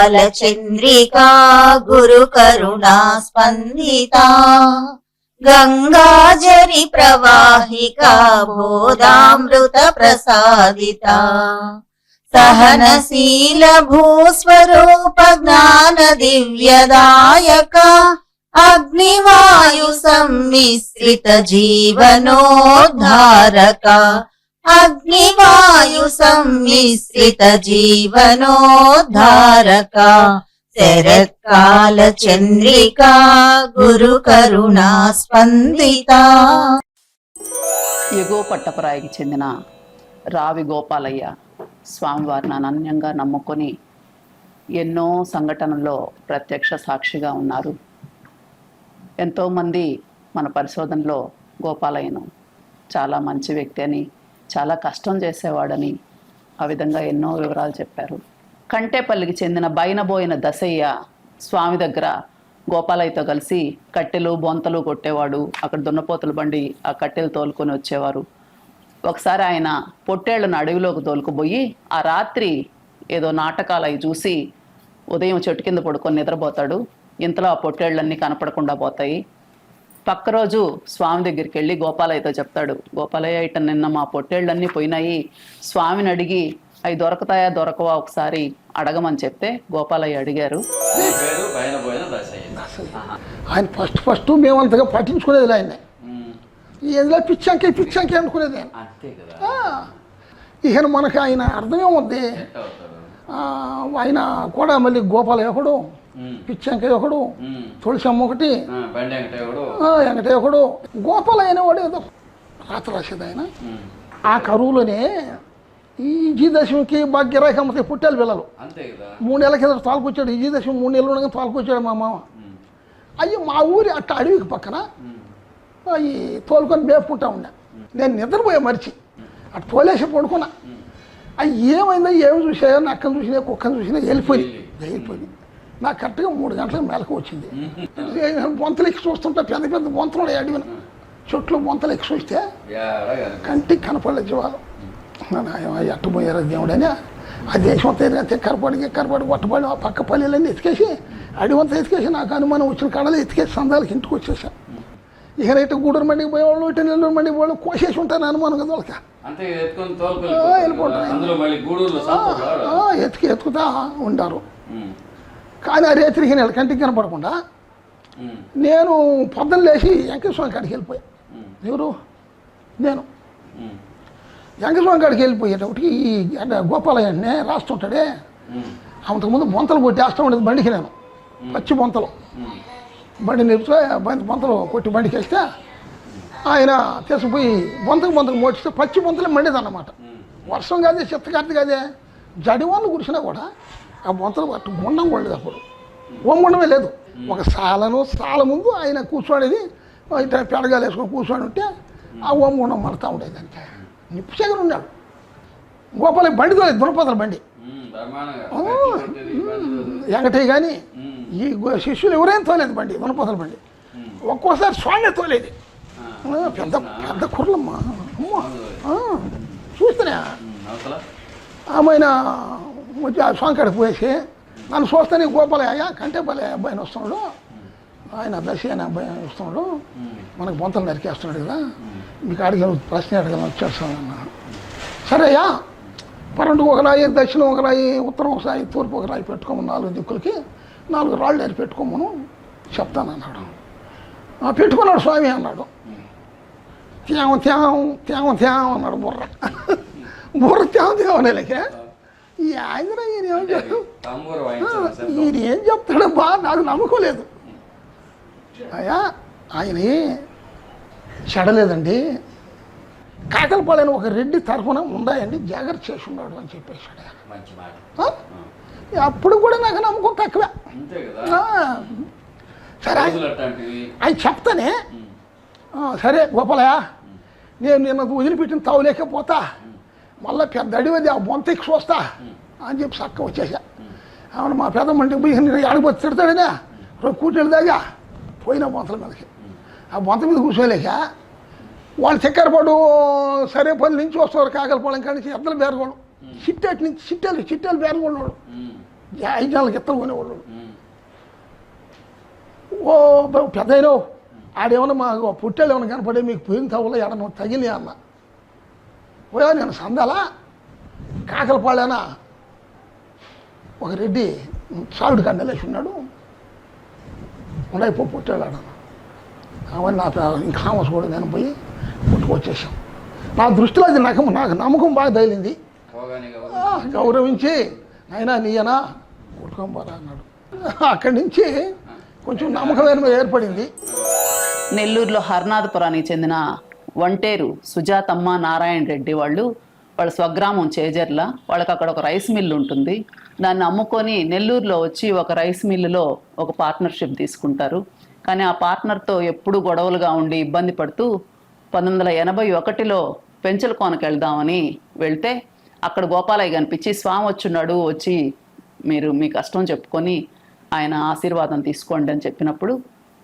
కాలచంద్రికా గురు కరుణా స్పందితా గంగాజరి ప్రవాహికా బోధామృత ప్రసాదితా సహనశీల భూస్వరూప జ్ఞాన దివ్యదాయక అగ్నివాయు సమ్మిశ్రిత జీవనోద్ధారక అగ్నివాయు సమ్మిశ్రిత జీవనోద్ధారక శరత్కాల చంద్రికా గురు కరుణా స్పందితా. ఎగువ పట్టపరాయికి చెందిన రావి గోపాలయ్య స్వామివారిని అనన్యంగా నమ్ముకొని ఎన్నో సంఘటనల్లో ప్రత్యక్ష సాక్షిగా ఉన్నారు. ఎంతోమంది మన పరిశోధనలో గోపాలయ్యను చాలా మంచి వ్యక్తి అని, చాలా కష్టం చేసేవాడని ఆ విధంగా ఎన్నో వివరాలు చెప్పారు. కంటేపల్లికి చెందిన బైనబోయిన దశయ్య స్వామి దగ్గర గోపాలయ్యతో కలిసి కట్టెలు బొంతలు కొట్టేవాడు. అక్కడ దున్నపోతుల బండి ఆ కట్టెలు తోలుకొని వచ్చేవారు. ఒకసారి ఆయన పొట్టేళ్లను అడవిలోకి తోలుకుపోయి ఆ రాత్రి ఏదో నాటకాలు అవి చూసి ఉదయం చెట్టు కింద పడుకొని నిద్రపోతాడు. ఇంతలో ఆ పొట్టేళ్లన్నీ కనపడకుండా పోతాయి. పక్క రోజు స్వామి దగ్గరికి వెళ్ళి గోపాలయ్యతో చెప్తాడు, గోపాలయ్య ఇట నిన్న మా పొట్టేళ్లన్నీ పోయినాయి, స్వామిని అడిగి అవి దొరకతాయా దొరకవా ఒకసారి అడగమని చెప్తే గోపాలయ్య అడిగారు. ఆయన ఫస్ట్ మేము అంతగా పట్టించుకునేది ఆయన ఏదిలో పిచ్చంకే అనుకునేది ఆయన. ఇక మనకి ఆయన అర్థమేముంది, ఆయన కూడా మళ్ళీ గోపాలయ్య ఒకడు, పిచ్చంక ఒకడు, తులసమ్మ ఒకటి, వెంకటయ్య ఒకడు. గోపాలయ్య అనేవాడు ఏదో రాత రాసేది ఆయన. ఆ కరువులోనే ఈ విజయదశమికి భాగ్యరాఖ అమ్మకి పుట్టాలి పిల్లలు 3 నెలల కింద తోలుకొచ్చాడు. విజయదశమి 3 నెలలు ఉండగా తోలుకొచ్చాడు మా మామ. అయ్యి మా ఊరి అట్ట అడవికి పక్కన అవి తోలుకొని మేపుకుంటా ఉన్నా. నేను నిద్రపోయా మరిచి అటు తోలేసి పడుకున్నా. అవి ఏమైందో ఏమి చూసాయో నక్కను చూసినా కుక్కను చూసినా వెళ్ళిపోయి నాకు కరెక్ట్గా 3 గంటలకు మెలకు వచ్చింది. బొంతలు ఎక్కి చూస్తుంటే పెద్ద పెద్ద బొంతలు అడిగిన చెట్లు బొంతలు ఎక్కి చూస్తే కంటికి కనపడలేదు జీవాలు. ఎట్టబోయారు దేవుడని ఆ దేశం అంతా కరపడికి కొట్టబడి ఆ పక్క పల్లెలన్నీ ఎతికేసి అడివంతా ఎతికేసి నాకు అనుమానం వచ్చిన కాడలు ఎతికేసి సందాలకి ఇంటికి వచ్చేసా. ఇక ఇటు గూడూరు మండికి పోయేవాళ్ళు, ఇటు నెల్లూరు మండికి పోయేవాళ్ళు కోసేసి ఉంటాను అనుమానం కదా వాళ్ళకి. ఎత్తుకుతా ఉంటారు. కానీ ఆ రేత్రికి నేను కంటికి కనపడకుండా నేను పొద్దున లేచి వెంకటస్వామి కాడికి వెళ్ళిపోయా. ఎవరు? నేను వెంకటస్వామి కాడికి వెళ్ళిపోయేటప్పటికి ఈ గోపాలయ్యనే రాస్తుంటాడే. అంతకుముందు బొంతలు కొట్టేస్తూ ఉండేది బండికి. నేను పచ్చి బొంతలు బండి నిలిపితే బొంతలు కొట్టి బండికి వేస్తే ఆయన తీసుకుపోయి బొంతకు మోటిస్తే పచ్చి బొంతలే మండేది అన్నమాట. వర్షం కాదే, చిత్తకార్తె కాదే, జడివాళ్ళు కురిసినా కూడా ఆ బొంతలు అటు గుండం కొడలేదు. అప్పుడు ఓంగుండమే లేదు. ఒక సాల ముందు ఆయన కూర్చోడేది, ఇట్లా పెడగాలు వేసుకొని కూర్చొని ఉంటే ఆ ఓంగుండం మడతా ఉండేది. అంతే నిప్పుశేఖర్ ఉన్నాడు. గోపాలయ్య బండి తోలేదు, దున్నపోతల బండి. వెంకటయ్య కానీ ఈ శిష్యులు ఎవరైనా తోలేదు బండి, దున్నపోతల బండి. ఒక్కోసారి స్వామి తోలేది. పెద్ద పెద్ద కుర్రలమ్మా చూస్తేనే ఆమెన వచ్చి ఆ స్వామి కాడికి పోయేసి నన్ను చూస్తేనే గోపాలయ్య కంటేపల్లి అబ్బాయిని వస్తున్నాడు, ఆయన దర్శి అనే అబ్బాయి వస్తున్నాడు, మనకు బొంతలు నరికేస్తున్నాడు కదా, మీకు అడిగిన ప్రశ్న అడగలను వచ్చేస్తాను అన్నాడు. సరే అయ్యా, పన్నెండుకు ఒక రాయి, దక్షిణం ఒక రాయి, ఉత్తరం ఒక రాయి, తూర్పు ఒక రాయి పెట్టుకోమని 4 దిక్కులకి 4 రాళ్ళు ఏరి పెట్టుకోమను చెప్తానన్నాడు. పెట్టుకున్నాడు స్వామి అన్నాడు. త్యాగం అన్నాడు. బుర్ర త్యాగం అనేలకే ఈ ఆయన ఈయన ఏం చెప్తాడో బాగా నాకు నమ్మకలేదు. అయ్యా ఆయన చెడలేదండి, కాకలపాలెని ఒక రెడ్డి తరఫున ఉందాయండి, జాగ్రత్త చేసి ఉన్నాడు అని చెప్పేశాడు. అప్పుడు కూడా నాకు నమ్మకం తక్కువే. సరే ఆయన చెప్తానే, సరే గోపాలయ్య నేను నిన్న వదిలిపెట్టిన తావులేకపోతా, మళ్ళీ పెద్ద అడివది ఆ బొంతకి చూస్తా అని చెప్పి చక్క వచ్చేసా. అవును మా పెద్దమ్మంటికి పోయి అడిగిపోతే తిడతాడనే కూర్చొని దాకా పోయినా బొంతల మీదకి. ఆ బొంత మీద కూర్చోలేక వాళ్ళు చక్కెరపాడు సరే పని నుంచి వస్తారు, కాకలపాలెం కాడి నుంచి ఎద్దలు బేరగోళ్ళు, చిట్టేటి నుంచి చిట్టాలు బేరగోళ్ళు ఐదు గిత్తలు కొనేవాళ్ళు. ఓ పెద్దయినో ఆడేమన్నా మా పుట్టేళ్ళు ఏమైనా కనపడే మీకు పోయిన తవ్వలో ఎడను తగిలి అన్న. పోయా నేను సందాలా కాకలపాళ్ళేనా ఒక రెడ్డి సాగుడు కండలేసి ఉన్నాడు, ఉండైపో పుట్టాడు ఆడ. అవన్నీ ఇంకా హామస్ కూడా నేను పోయి పుట్టుకొచ్చేసాం. నా దృష్టిలో అది నాకు నమ్మకం బాగా తగిలింది. గౌరవించి అయినా నీయనా పుట్టుకోబోరా అన్నాడు. అక్కడి నుంచి కొంచెం నమ్మకం ఏర్పడింది. నెల్లూరులో హర్నాథపురానికి చెందిన వంటేరు సుజాతమ్మ నారాయణ రెడ్డి వాళ్ళ స్వగ్రామం చేజర్ల. వాళ్ళకి అక్కడ ఒక రైస్ మిల్లు ఉంటుంది. దాన్ని అమ్ముకొని నెల్లూరులో వచ్చి ఒక రైస్ మిల్లులో ఒక పార్ట్నర్షిప్ తీసుకుంటారు. కానీ ఆ పార్ట్నర్తో ఎప్పుడు గొడవలుగా ఉండి ఇబ్బంది పడుతూ 1981లో పెంచలకోనకి వెళ్దామని వెళ్తే అక్కడ గోపాలయ్య కనిపించి స్వామి వచ్చున్నాడు, వచ్చి మీరు మీ కష్టం చెప్పుకొని ఆయన ఆశీర్వాదం తీసుకోండి అని చెప్పినప్పుడు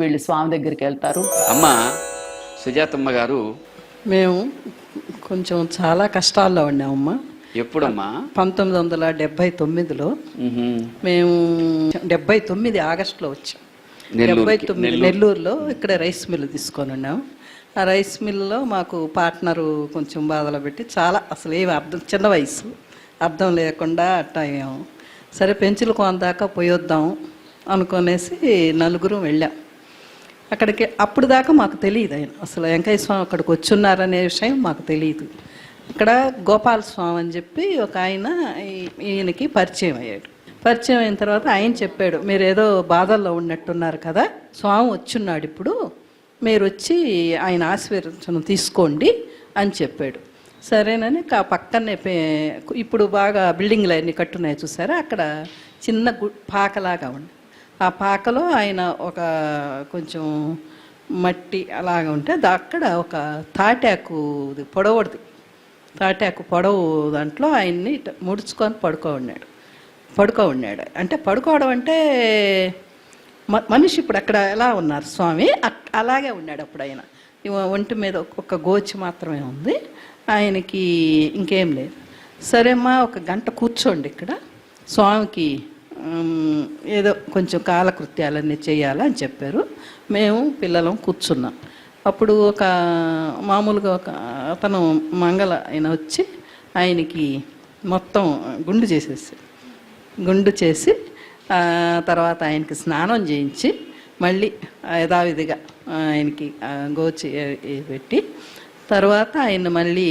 వీళ్ళు స్వామి దగ్గరికి వెళ్తారు. అమ్మ సుజాతమ్మ గారు, మేము కొంచెం చాలా కష్టాల్లో ఉన్నామమ్మా. ఎప్పుడమ్మా? 1979లో మేము 79 ఆగస్టులో వచ్చాం. 79 నెల్లూరులో ఇక్కడ రైస్ మిల్లు తీసుకొని ఉన్నాం. ఆ రైస్ మిల్లులో మాకు పార్ట్నరు కొంచెం బాధలు పెట్టి చాలా అసలు ఏమి అర్థం, చిన్న వయసు అర్థం లేకుండా అట్టా అయ్యాము. సరే పెంచులకోన దాకా పోయొద్దాం అనుకునేసి నలుగురు వెళ్ళాం అక్కడికి. అప్పుడు దాకా మాకు తెలియదు ఆయన అసలు వెంకయ్య స్వామి అక్కడికి వచ్చున్నారనే విషయం మాకు తెలియదు. ఇక్కడ గోపాల స్వామి అని చెప్పి ఒక ఆయన ఈయనకి పరిచయం అయ్యాడు. పరిచయం అయిన తర్వాత ఆయన చెప్పాడు, మీరు ఏదో బాధల్లో ఉన్నట్టున్నారు కదా, స్వామి వచ్చున్నాడు, ఇప్పుడు మీరు వచ్చి ఆయన ఆశీర్వచనం తీసుకోండి అని చెప్పాడు. సరేనని పక్కనే ఇప్పుడు బాగా బిల్డింగ్లు అన్నీ కట్టున్నాయి చూసారా, అక్కడ చిన్న పాకలాగా ఉంది. ఆ పాకలో ఆయన ఒక కొంచెం మట్టి అలాగా ఉంటే అక్కడ ఒక తాటాకు పొడవుడిది, తాటాకు పొడవు దాంట్లో ఆయన్ని ముడుచుకొని పడుకో ఉన్నాడు. అంటే పడుకోవడం అంటే మనిషి ఇప్పుడు అక్కడ ఎలా ఉన్నారు స్వామి అలాగే ఉన్నాడు. అప్పుడు ఆయన ఒంటి మీద ఒక గోచి మాత్రమే ఉంది, ఆయనకి ఇంకేం లేదు. సరేమ్మా ఒక గంట కూర్చోండి ఇక్కడ, స్వామికి ఏదో కొంచెం కాలకృత్యాలన్నీ చేయాలని చెప్పారు. మేము పిల్లలం కూర్చున్నాం. అప్పుడు ఒక మామూలుగా ఒక అతను మంగళ ఆయన వచ్చి ఆయనకి మొత్తం గుండు చేసి తర్వాత ఆయనకి స్నానం చేయించి మళ్ళీ యథావిధిగా ఆయనకి గోచి పెట్టి తర్వాత ఆయన మళ్ళీ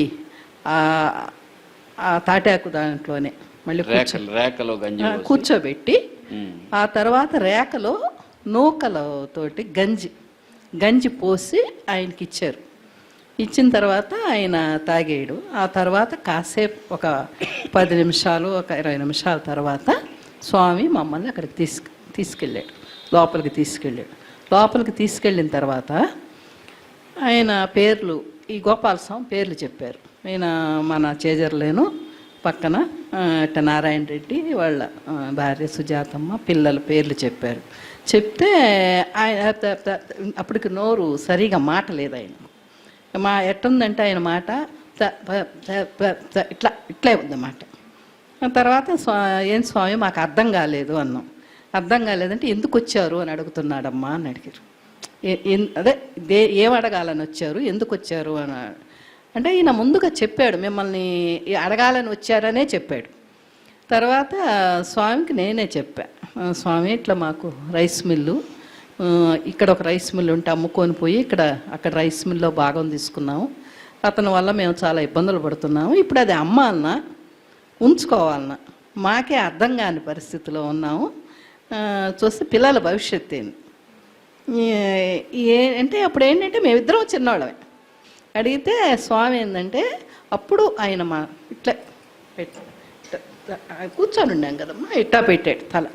ఆ తాటాకు దాంట్లోనే మళ్ళీ కూర్చోబెట్టి ఆ తర్వాత రేకలో నూకలతోటి గంజి పోసి ఆయనకి ఇచ్చారు. ఇచ్చిన తర్వాత ఆయన తాగేయడు. ఆ తర్వాత కాసేపు ఒక 10 నిమిషాలు ఒక 20 నిమిషాల తర్వాత స్వామి మమ్మల్ని అక్కడికి తీసుకెళ్ళాడు, లోపలికి తీసుకెళ్ళిన తర్వాత ఆయన పేర్లు, ఈ గోపాల స్వామి పేర్లు చెప్పారు. ఆయన మన చేజర్లేను పక్కన నారాయణ రెడ్డి వాళ్ళ భార్య సుజాతమ్మ పిల్లల పేర్లు చెప్పారు. చెప్తే ఆయన అప్పటికి నోరు సరిగా మాట లేదు ఆయన. ఎట్టుందంటే ఆయన మాట ఇట్లే ఉందన్నమాట. తర్వాత ఏం స్వామి మాకు అర్థం కాలేదు అన్నాం. అర్థం కాలేదంటే ఎందుకు వచ్చారు అని అడుగుతున్నాడమ్మా అని అడిగారు. అదే ఏం అడగాలని వచ్చారు, ఎందుకు వచ్చారు అని అంటే ఈయన ముందుగా చెప్పాడు, మిమ్మల్ని అడగాలని వచ్చారనే చెప్పాడు. తర్వాత స్వామికి నేనే చెప్పా, స్వామి ఇట్లా మాకు రైస్ మిల్లు, ఇక్కడ ఒక రైస్ మిల్లు ఉంటే అమ్ముకొని పోయి అక్కడ రైస్ మిల్లో భాగం తీసుకున్నాము. అతని వల్ల మేము చాలా ఇబ్బందులు పడుతున్నాము. ఇప్పుడు అది అమ్మాలన్నా ఉంచుకోవాలన్నా మాకే అర్థం కాని పరిస్థితిలో ఉన్నాము. చూస్తే పిల్లల భవిష్యత్తు అంటే అప్పుడు ఏంటంటే మేమిద్దరం చిన్నవాళ్ళమే. అడిగితే స్వామి ఏంటంటే అప్పుడు ఆయన మా ఇట్లా కూర్చొని ఉన్నాం కదమ్మా, ఇట్టా పెట్టాడు తల,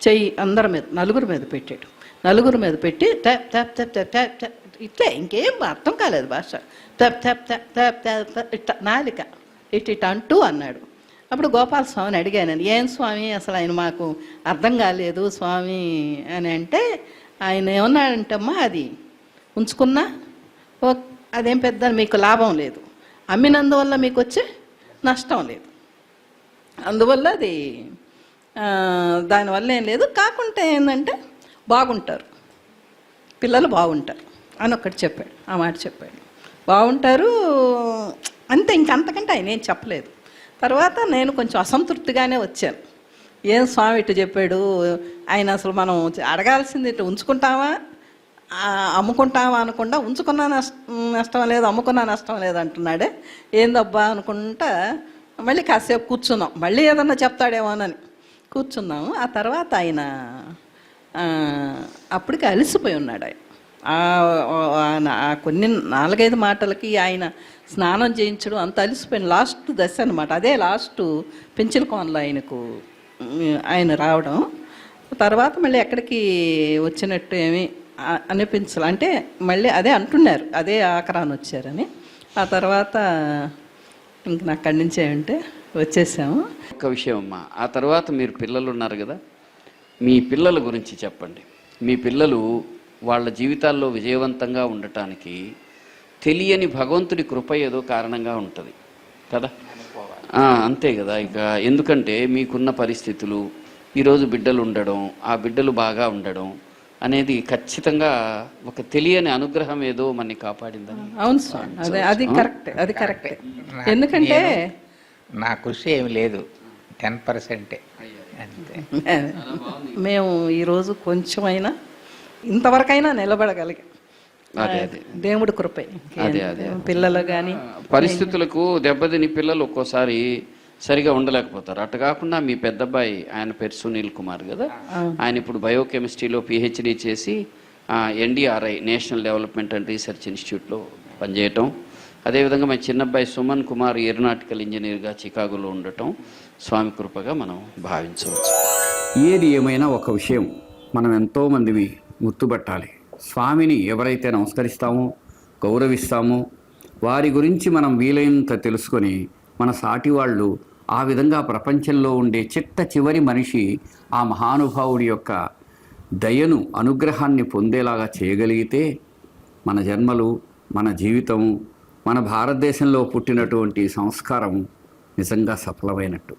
చెయ్యి అందరి మీద నలుగురి మీద పెట్టాడు. నలుగురి మీద పెట్టి tap tap tap tap tap tap ఇట్లా, ఇంకేం అర్థం కాలేదు భాష. Tap tap tap tap tap ఇట్లా నాలిక ఇట్ అంటూ అన్నాడు. అప్పుడు గోపాల స్వామిని అడిగాను, ఏం స్వామి అసలు ఆయన మాకు అర్థం కాలేదు స్వామి అని అంటే ఆయన ఏమన్నాడంటమ్మా, అది ఉంచుకున్నా అదేం పెద్ద మీకు లాభం లేదు, అమ్మినందువల్ల మీకు వచ్చే నష్టం లేదు, అందువల్ల అది దానివల్ల ఏం లేదు. కాకుంటే ఏంటంటే బాగుంటారు, పిల్లలు బాగుంటారు అని ఒక్కటి చెప్పాడు. ఆ మాట చెప్పాడు, బాగుంటారు అంతే. ఇంకంతకంటే ఆయన ఏం చెప్పలేదు. తర్వాత నేను కొంచెం అసంతృప్తిగానే వచ్చాను. ఏం స్వామి ఇటు చెప్పాడు, ఆయన అసలు మనం అడగాల్సింది ఇటు ఉంచుకుంటామా అమ్ముకుంటామా అనకుండా ఉంచుకున్నా నష్టం లేదు, అమ్ముకున్నా నష్టం లేదు అంటున్నాడే, ఏందబ్బా అనుకుంటా మళ్ళీ కాసేపు కూర్చున్నాం. మళ్ళీ ఏదన్నా చెప్తాడేమోనని కూర్చున్నాము. ఆ తర్వాత ఆయన అప్పటికి అలసిపోయి ఉన్నాడు. ఆయన కొన్ని 4-5 మాటలకి ఆయన స్నానం చేయించడం అంత అలసిపోయిన లాస్ట్ దశ అనమాట. అదే లాస్ట్ పెంచిలకోనలో ఆయన రావడం. తర్వాత మళ్ళీ ఎక్కడికి వచ్చినట్టు ఏమి అనిపించాలి, అంటే మళ్ళీ అదే అంటున్నారు, అదే ఆఖరాన్ని వచ్చారని. ఆ తర్వాత ఇంక నాకు అక్కడి నుంచి ఏమంటే వచ్చేసాము. ఒక్క విషయం అమ్మా, ఆ తర్వాత మీరు పిల్లలు ఉన్నారు కదా, మీ పిల్లల గురించి చెప్పండి. మీ పిల్లలు వాళ్ళ జీవితాల్లో విజయవంతంగా ఉండటానికి తెలియని భగవంతుడి కృప ఏదో కారణంగా ఉంటుంది కదా. అంతే కదా. ఇక ఎందుకంటే మీకున్న పరిస్థితులు, ఈరోజు బిడ్డలు ఉండడం, ఆ బిడ్డలు బాగా ఉండడం అనేది ఖచ్చితంగా ఒక తెలియని అనుగ్రహం ఏదో మనని కాపాడిందని. అవును స్వామి, అదే అది కరెక్ట్, అది కరెక్ట్. ఎందుకంటే నా కృషి ఏమి లేదు, 10% అంతే. మేము ఈరోజు కొంచెమైనా ఇంతవరకైనా నిలబడగలిగాం, దేవుడి కృపే. పిల్లలు కానీ పరిస్థితులకు దెబ్బతిని పిల్లలు ఒక్కోసారి సరిగా ఉండలేకపోతారు. అటు కాకుండా మీ పెద్ద అబ్బాయి, ఆయన పేరు సునీల్ కుమార్ కదా, ఆయన ఇప్పుడు బయోకెమిస్ట్రీలో PhD చేసి NDRI national development and research ఇన్స్టిట్యూట్లో పనిచేయటం. అదేవిధంగా మా చిన్న అబ్బాయి సుమన్ కుమార్ ఏరోనాటికల్ ఇంజనీర్గా చికాగోలో ఉండటం స్వామి కృపగా మనం భావించవచ్చు. ఏది ఏమైనా ఒక విషయం మనం ఎంతోమందివి గుర్తుపట్టాలి. స్వామిని ఎవరైతే నమస్కరిస్తామో, గౌరవిస్తామో, వారి గురించి మనం వీలైనంత తెలుసుకొని మన సాటి వాళ్ళు ఆ విధంగా ప్రపంచంలో ఉండే చివరి మనిషి ఆ మహానుభావుడి యొక్క దయను, అనుగ్రహాన్ని పొందేలాగా చేయగలిగితే మన జన్మలు, మన జీవితము, మన భారతదేశంలో పుట్టినటువంటి సంస్కారం నిజంగా సఫలమైనట్టు.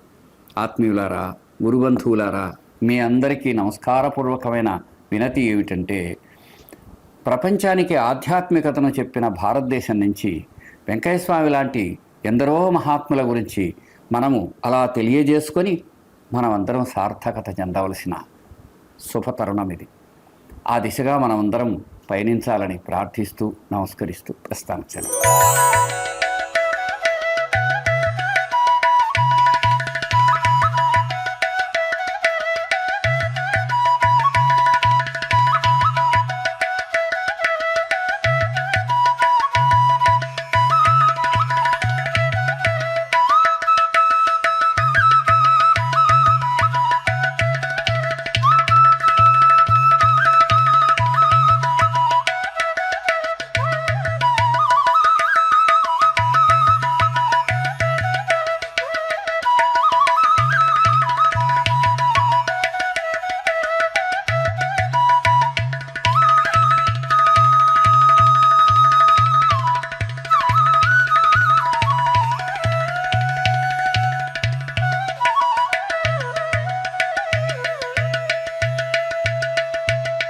ఆత్మీయులారా, గురుబంధువులారా, మీ అందరికీ నమస్కారపూర్వకమైన వినతి ఏమిటంటే, ప్రపంచానికి ఆధ్యాత్మికతను చెప్పిన భారతదేశం నుంచి వెంకయ్యస్వామి లాంటి ఎందరో మహాత్ముల గురించి మనము అలా తెలియజేసుకొని మనమందరం సార్థకత చెందవలసిన శుభతరుణం ఇది. ఆ దిశగా మనమందరం పయనించాలని ప్రార్థిస్తూ నమస్కరిస్తూ ప్రస్థానం.